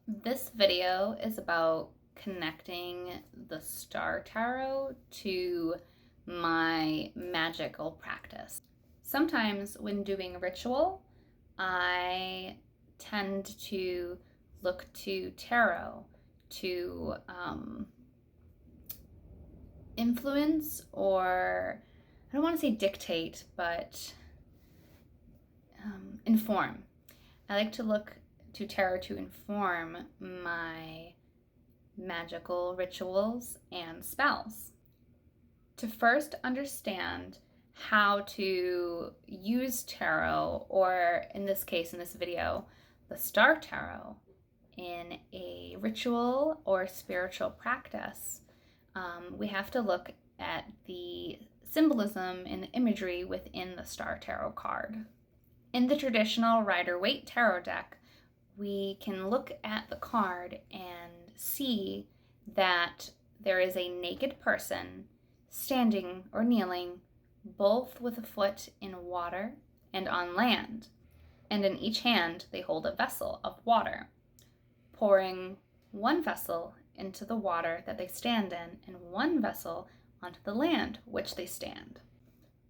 This video is about connecting the Star Tarot to my magical practice. Sometimes when doing ritual, I tend to look to tarot to influence, or I don't want to say dictate, but inform. I like to look to tarot to inform my magical rituals and spells. To first understand how to use tarot, or in this case, in this video, the Star Tarot, in a ritual or spiritual practice, we have to look at the symbolism and the imagery within the Star Tarot card. In the traditional Rider-Waite tarot deck, we can look at the card and see that there is a naked person standing or kneeling, both with a foot in water and on land, and in each hand they hold a vessel of water, pouring one vessel into the water that they stand in and one vessel onto the land which they stand.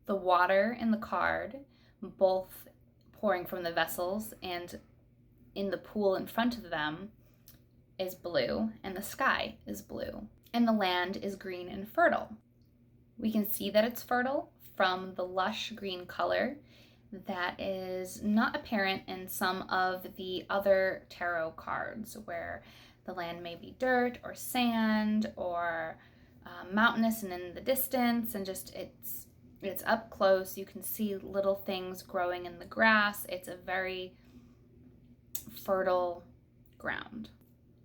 The water in the card, both pouring from the vessels and in the pool in front of them, is blue, and the sky is blue, and the land is green and fertile. We can see that it's fertile from the lush green color that is not apparent in some of the other tarot cards, where the land may be dirt or sand or mountainous and in the distance, and just it's up close. You can see little things growing in the grass. It's a very fertile ground.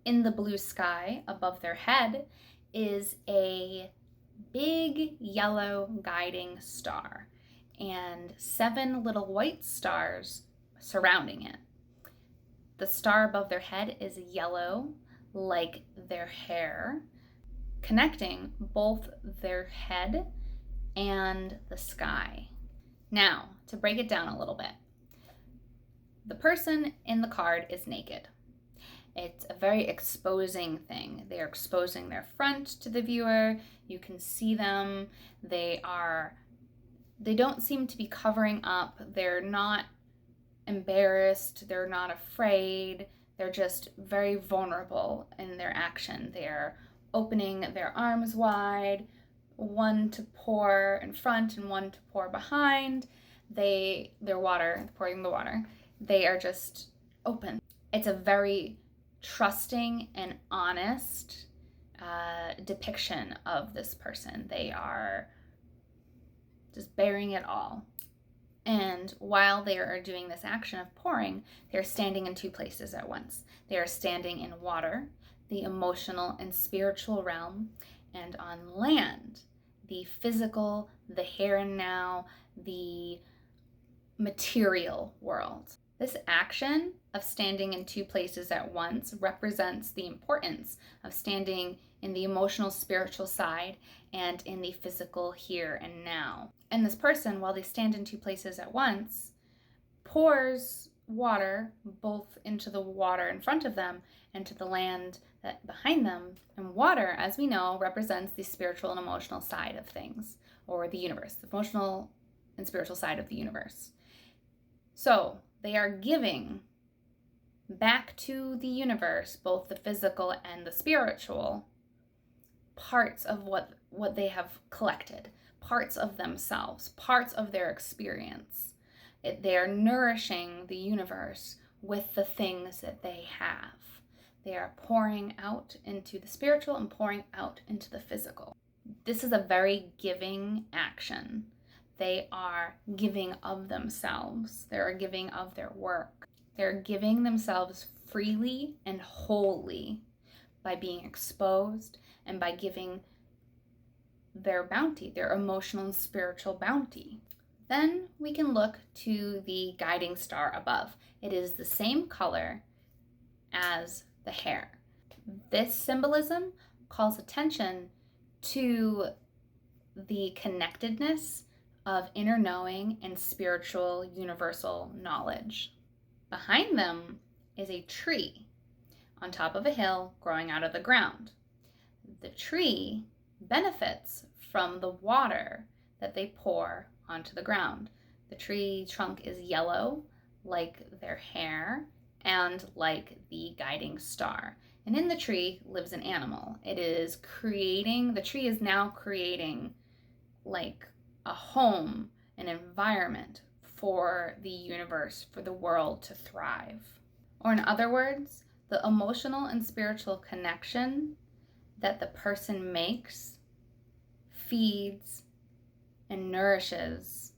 In the blue sky above their head is a big yellow guiding star and 7 little white stars surrounding it. The star above their head is yellow, like their hair, connecting both their head and the sky. Now, to break it down a little bit, the person in the card is naked. It's a very exposing thing. They are exposing their front to the viewer. You can see them. They don't seem to be covering up. They're not embarrassed. They're not afraid. They're just very vulnerable in their action. They're opening their arms wide, one to pour in front and one to pour behind. They're pouring the water. They are just open. It's a very trusting and honest depiction of this person. They are just bearing it all. And while they are doing this action of pouring, they're standing in 2 places at once. They are standing in water, the emotional and spiritual realm, and on land, the physical, the here and now, the material world. This action of standing in 2 places at once represents the importance of standing in the emotional, spiritual side and in the physical here and now. And this person, while they stand in 2 places at once, pours water both into the water in front of them and to the land behind them. And water, as we know, represents the spiritual and emotional side of things, or the universe, the emotional and spiritual side of the universe. So they are giving back to the universe, both the physical and the spiritual, parts of what they have collected, parts of themselves, parts of their experience. They are nourishing the universe with the things that they have. They are pouring out into the spiritual and pouring out into the physical. This is a very giving action. They are giving of themselves. They are giving of their work. They're giving themselves freely and wholly by being exposed and by giving their bounty, their emotional and spiritual bounty. Then we can look to the guiding star above. It is the same color as the hair. This symbolism calls attention to the connectedness of inner knowing and spiritual universal knowledge. Behind them is a tree. on top of a hill growing out of the ground. The tree benefits from the water that they pour onto the ground. The tree trunk is yellow, like their hair, and like the guiding star. And in the tree lives an animal. The tree is now creating like a home, an environment for the universe, for the world to thrive. Or in other words, the emotional and spiritual connection that the person makes feeds and nourishes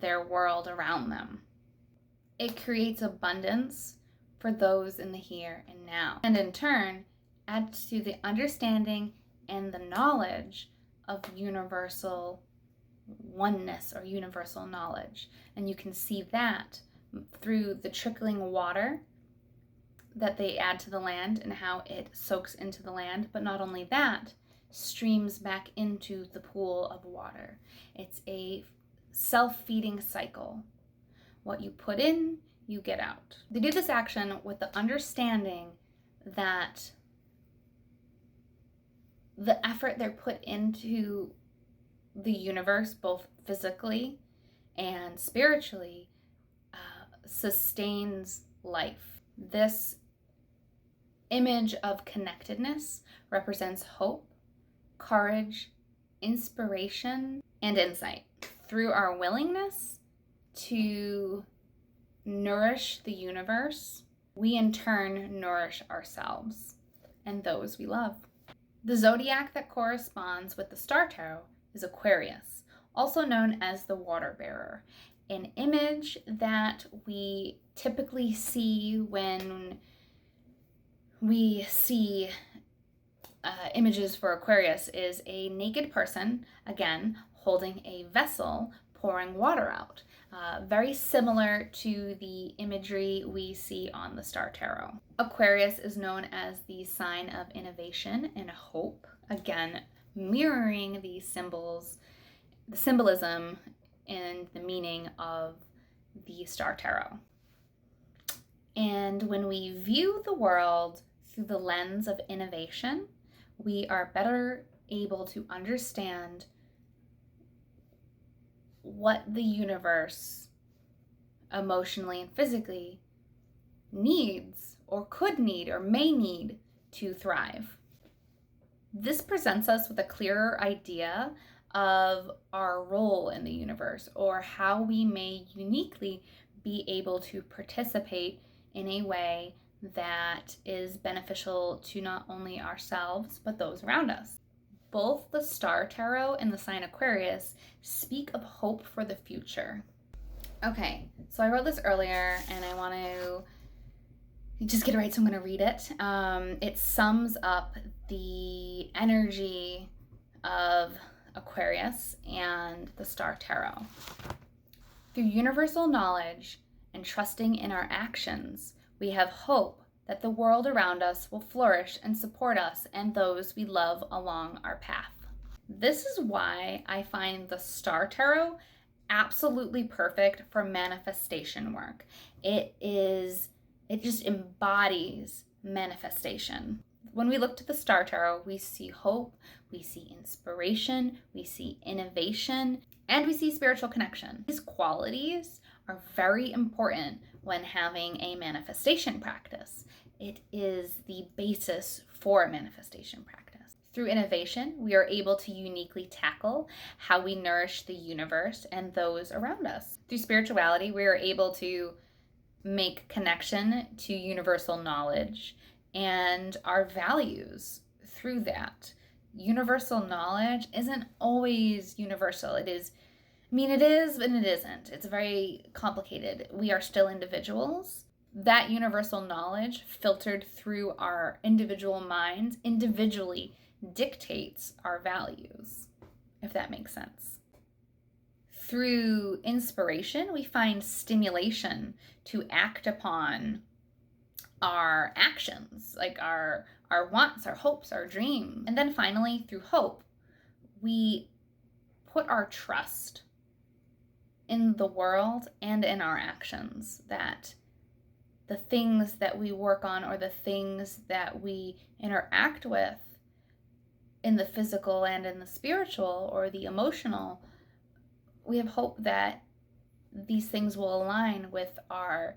their world around them. It creates abundance for those in the here and now, and in turn adds to the understanding and the knowledge of universal oneness or universal knowledge. And you can see that through the trickling water that they add to the land and how it soaks into the land. But not only that, streams back into the pool of water. It's a self-feeding cycle. What you put in, you get out. They do this action with the understanding that the effort they're put into the universe, both physically and spiritually, sustains life. This image of connectedness represents hope, courage, inspiration, and insight. Through our willingness to nourish the universe, we in turn nourish ourselves and those we love. The zodiac that corresponds with the Star Tarot is Aquarius, also known as the water bearer, an image that we typically see when we see images for Aquarius is a naked person, again, holding a vessel pouring water out. Very similar to the imagery we see on the Star Tarot. Aquarius is known as the sign of innovation and hope, again, mirroring the symbolism and the meaning of the Star Tarot. And when we view the world through the lens of innovation, we are better able to understand what the universe emotionally and physically needs or could need or may need to thrive. This presents us with a clearer idea of our role in the universe, or how we may uniquely be able to participate in a way that is beneficial to not only ourselves but those around us. Both the Star Tarot and the sign Aquarius speak of hope for the future. Okay, so I wrote this earlier and I want to just get it right, so I'm going to read it. It sums up the energy of Aquarius and the Star Tarot. Through universal knowledge and trusting in our actions, we have hope that the world around us will flourish and support us and those we love along our path. This is why I find the Star Tarot absolutely perfect for manifestation work. It just embodies manifestation. When we look to the Star Tarot, we see hope, we see inspiration, we see innovation, and we see spiritual connection. These qualities are very important when having a manifestation practice. It is the basis for a manifestation practice. Through innovation, we are able to uniquely tackle how we nourish the universe and those around us. Through spirituality, we are able to make connection to universal knowledge and our values through that. Universal knowledge isn't always universal. It is, and it isn't. It's very complicated. We are still individuals. That universal knowledge filtered through our individual minds individually dictates our values, if that makes sense. Through inspiration, we find stimulation to act upon our actions, like our wants, our hopes, our dreams. And then finally, through hope, we put our trust in the world and in our actions that the things that we work on or the things that we interact with in the physical and in the spiritual or the emotional, we have hope that these things will align with our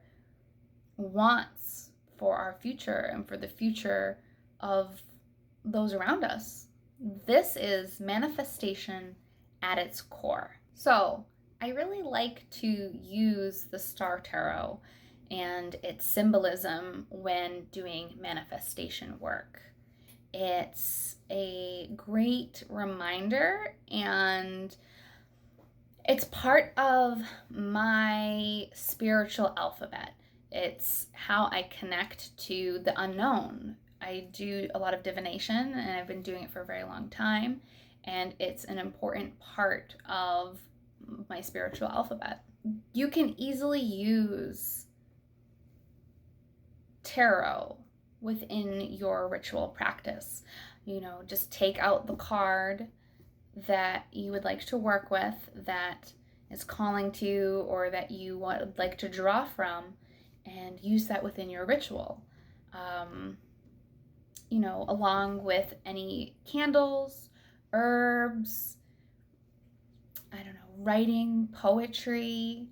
wants for our future and for the future of those around us. This is manifestation at its core. So I really like to use the Star Tarot and its symbolism when doing manifestation work. It's a great reminder, and it's part of my spiritual alphabet. It's how I connect to the unknown. I do a lot of divination, and I've been doing it for a very long time, and it's an important part of my spiritual alphabet. You can easily use tarot within your ritual practice. Just take out the card that you would like to work with, that is calling to you, or that you would like to draw from, and use that within your ritual. Along with any candles, herbs, writing, poetry,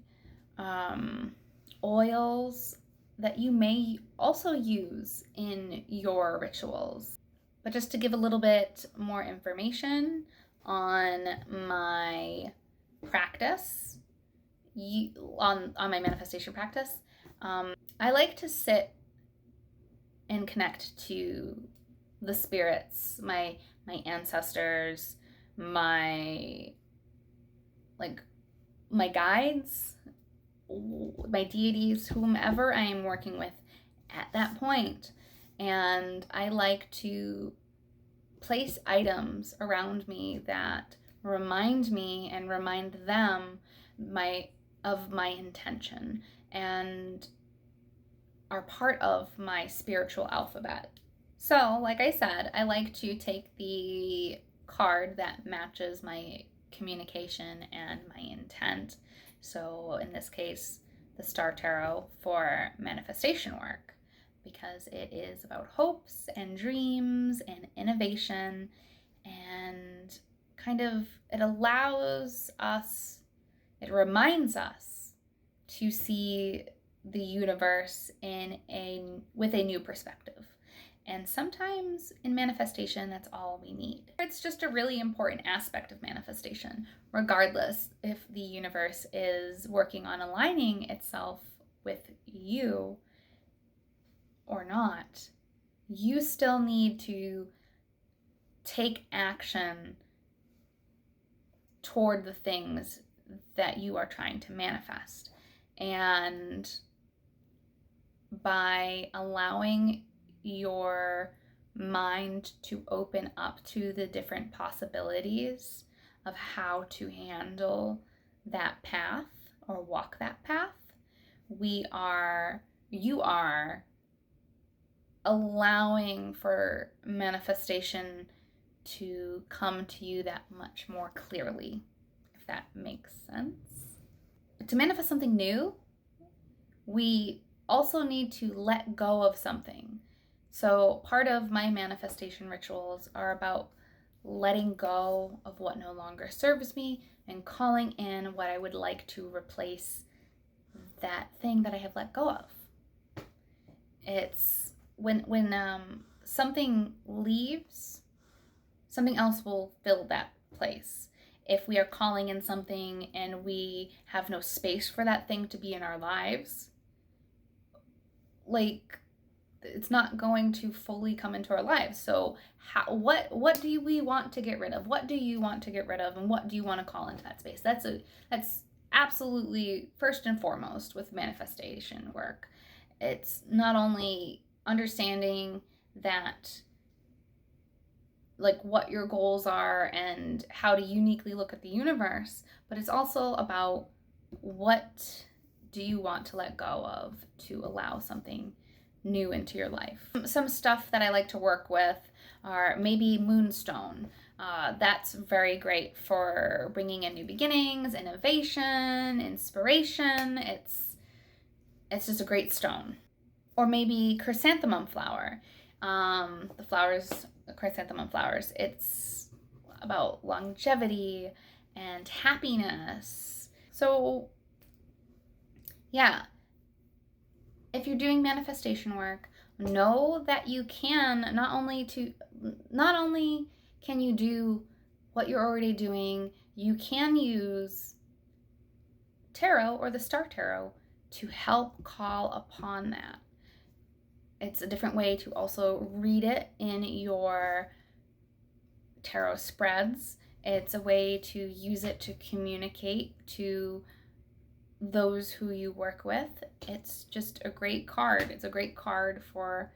oils that you may also use in your rituals. But just to give a little bit more information on my practice, on my manifestation practice, I like to sit and connect to the spirits, my ancestors, my guides, my deities, whomever I am working with at that point. And I like to place items around me that remind me and remind them of my intention and are part of my spiritual alphabet. So, like I said, I like to take the card that matches my communication and my intent. So in this case, the Star Tarot for manifestation work, because it is about hopes and dreams and innovation, and it reminds us to see the universe with a new perspective. And sometimes in manifestation, that's all we need. It's just a really important aspect of manifestation, regardless if the universe is working on aligning itself with you or not. You still need to take action toward the things that you are trying to manifest. And by allowing your mind to open up to the different possibilities of how to handle that path or walk that path, you are allowing for manifestation to come to you that much more clearly, if that makes sense. To manifest something new, we also need to let go of something. So part of my manifestation rituals are about letting go of what no longer serves me and calling in what I would like to replace that thing that I have let go of. It's when something leaves, something else will fill that place. If we are calling in something and we have no space for that thing to be in our lives, it's not going to fully come into our lives. So what do we want to get rid of? What do you want to get rid of? And what do you want to call into that space? That's absolutely first and foremost with manifestation work. It's not only understanding that what your goals are and how to uniquely look at the universe, but it's also about what do you want to let go of to allow something new into your life. Some stuff that I like to work with are maybe moonstone. That's very great for bringing in new beginnings, innovation, inspiration. It's just a great stone. Or maybe chrysanthemum flower. The flowers, chrysanthemum flowers, it's about longevity and happiness. So, yeah, if you're doing manifestation work, know that you can not only can you do what you're already doing, you can use tarot or the Star Tarot to help call upon that. It's a different way to also read it in your tarot spreads. It's a way to use it to communicate to those who you work with. It's just a great card. It's a great card for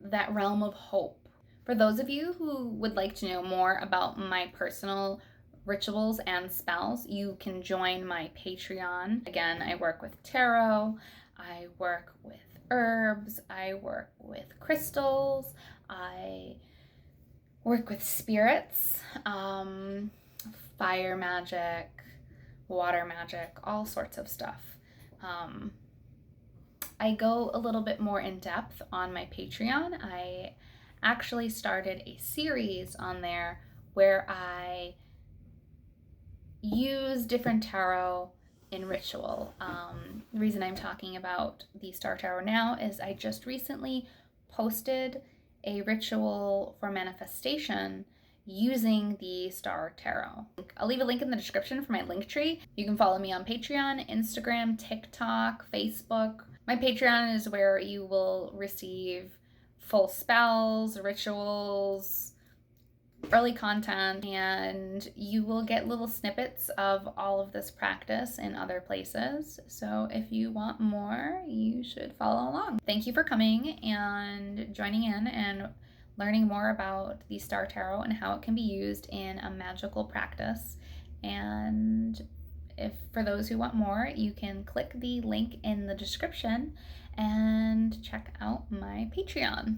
that realm of hope. For those of you who would like to know more about my personal rituals and spells, you can join my Patreon. Again, I work with tarot, I work with herbs, I work with crystals, I work with spirits, fire magic, water magic, all sorts of stuff. I go a little bit more in depth on my Patreon. I actually started a series on there where I use different tarot in ritual. The reason I'm talking about the Star Tarot now is I just recently posted a ritual for manifestation using the Star Tarot. I'll leave a link in the description for my link tree. You can follow me on Patreon, Instagram, TikTok, Facebook. My Patreon is where you will receive full spells, rituals, early content, and you will get little snippets of all of this practice in other places. So if you want more, you should follow along. Thank you for coming and joining in and learning more about the Star Tarot and how it can be used in a magical practice. And if for those who want more, you can click the link in the description and check out my Patreon.